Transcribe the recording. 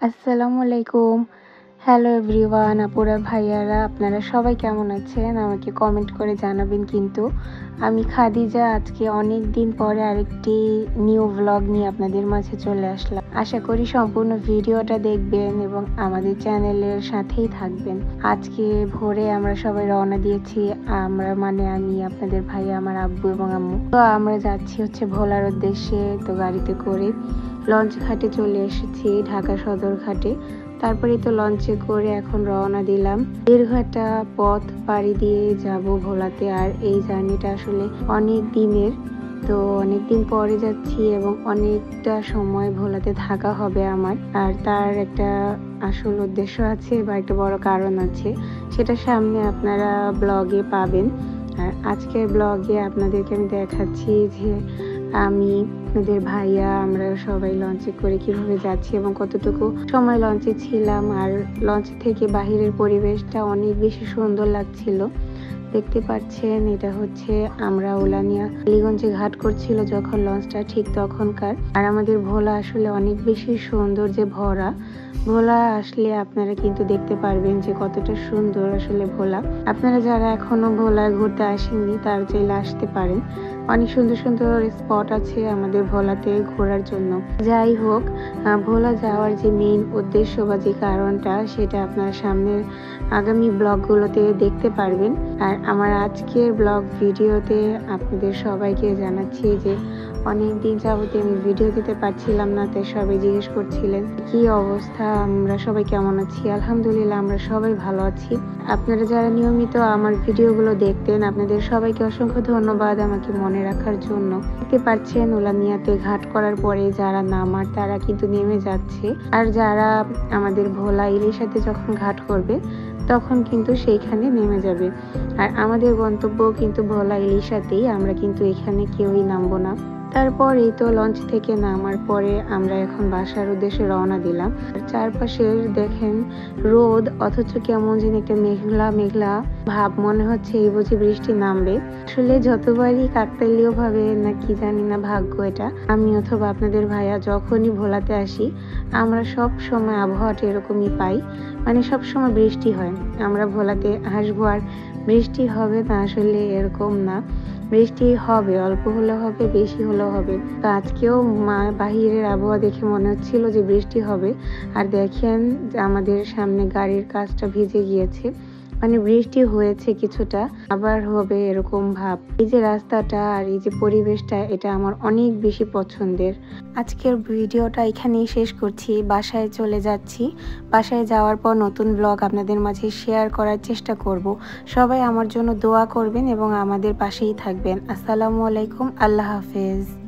আসসালামু আলাইকুম। Hello everyone, আপুরা ভাইয়ারা আপনারা সবাই কেমন আছেন? আমাকে কমেন্ট করে জানাবেন কিন্তু। আমি খাদিজা আজকে অনেক দিন পরে আরেকটি নিউ ভ্লগ নিয়ে আপনাদের মাঝে চলে আসলাম। আশা করি সম্পূর্ণ ভিডিওটা দেখবেন এবং আমাদের চ্যানেলের সাথেই থাকবেন। আজকে ভোরে আমরা সবাই রওনা দিয়েছি। আমি আপনাদের ভাইয়া, আমার আব্বু এবং আম্মু। তো আমরা যাচ্ছি হচ্ছে ভোলার উদ্দেশ্যে। তো গাড়িতে করে লঞ্চ ঘাটে চলে এসেছি, ঢাকা সদর ঘাটে। তারপরে তো লঞ্চে করে এখন রওনা দিলাম। 1.5 ঘন্টা পথ পাড়ি দিয়ে যাব ভোলাতে। আর এই জার্নিটা আসলে অনেক দিনের, তো অনেকদিন পরে যাচ্ছি এবং অনেকটা সময় ভোলাতে থাকা হবে আমার। আর তার একটা আসল উদ্দেশ্য আছে বা একটা বড় কারণ আছে, সেটা সামনে আপনারা ব্লগে পাবেন। আর আজকের ব্লগে আপনাদেরকে আমি দেখাচ্ছি যে আমি, আপনাদের ভাইয়া, আমরা সবাই লঞ্চে করে কিভাবে যাচ্ছি এবং কতটুকু সময় লঞ্চে ছিলাম। আর লঞ্চ থেকে বাহিরের পরিবেশটা অনেক বেশি সুন্দর লাগছিল। দেখতে পাচ্ছেন, এটা হচ্ছে আমরা উলানিয়া কালীগঞ্জে ঘাট করছিল যখন লঞ্চটা, ঠিক তখনকার। আর আমাদের ভোলা আসলে অনেক বেশি সৌন্দর্যে ভরা। ভোলা আসলে আপনারা কিন্তু দেখতে পারবেন যে কতটা সুন্দর আসলে ভোলা। আপনারা যারা এখনো ভোলা ঘুরতে আসেননি তারা চাইলে আসতে পারেন। অনেক সুন্দর সুন্দর স্পট আছে আমাদের ভোলাতে ঘোরার জন্য। যাই হোক, ভোলা যাওয়ার যে মেইন উদ্দেশ্য বা যে কারণটা, সেটা আপনারা সামনের আগামী ব্লগগুলোতে দেখতে পারবেন। আর আমার আজকের ব্লগ ভিডিওতে আপনাদের সবাইকে জানাচ্ছি যে অনেক দিন যাবতে আমি ভিডিও দিতে পারছিলাম না, তাই সবাই জিজ্ঞেস করছিলেন কি অবস্থা, আমরা সবাই কেমন আছি। আলহামদুলিল্লাহ আমরা সবাই ভালো আছি। আপনারা যারা নিয়মিত আমার ভিডিওগুলো দেখতেন, আপনাদের সবাইকে অসংখ্য ধন্যবাদ আমাকে মনে রাখার জন্য। দেখতে পাচ্ছেন উলানিয়াতে ঘাট করার পরে যারা নামার তারা কিন্তু নেমে যাচ্ছে। আর যারা আমাদের ভোলা ইলিশাতে যখন ঘাট করবে তখন কিন্তু সেইখানে নেমে যাবে। আর আমাদের গন্তব্য কিন্তু ভোলা ইলিশাতেই, আমরা কিন্তু এখানে কেউই নামবো না। তারপর এই তো লঞ্চ থেকে নামার পরে আমরা এখন বাসার উদ্দেশ্যে রওনা দিলাম। চারপাশের দেখেন রোদ, অথচ কেমন যেন একটা মেঘলা মেঘলা ভাব, মনে হচ্ছে এই বুঝি বৃষ্টি নামবে। আসলে যতবারই কাকতালীয় ভাবে না কি জানি না ভাগ্য এটা, আমি অথবা আপনাদের ভাইয়া যখনই ভোলাতে আসি আমরা সব সময় আবহাওয়াটা এরকমই পাই, মানে সব সময় বৃষ্টি হয়। আমরা ভোলাতে আসবো আর বৃষ্টি হবে না, আসলে এরকম না। বৃষ্টি হবে, অল্প হলেও হবে, বেশি হলেও হবে। তো আজকেও বাহিরের আবহাওয়া দেখে মনে হচ্ছিল যে বৃষ্টি হবে। আর দেখেন আমাদের সামনে গাড়ির কাঁচটা ভিজে গিয়েছে, মানে বৃষ্টি হয়েছে কিছুটা, আবার হবে এরকম ভাব। এই যে রাস্তাটা আর এই যে পরিবেশটা, এটা আমার অনেক বেশি পছন্দের। আজকের ভিডিওটা এখানেই শেষ করছি, বাসায় চলে যাচ্ছি। বাসায় যাওয়ার পর নতুন ব্লগ আপনাদের মাঝে শেয়ার করার চেষ্টা করব। সবাই আমার জন্য দোয়া করবেন এবং আমাদের পাশেই থাকবেন। আসসালামু আলাইকুম, আল্লাহ হাফেজ।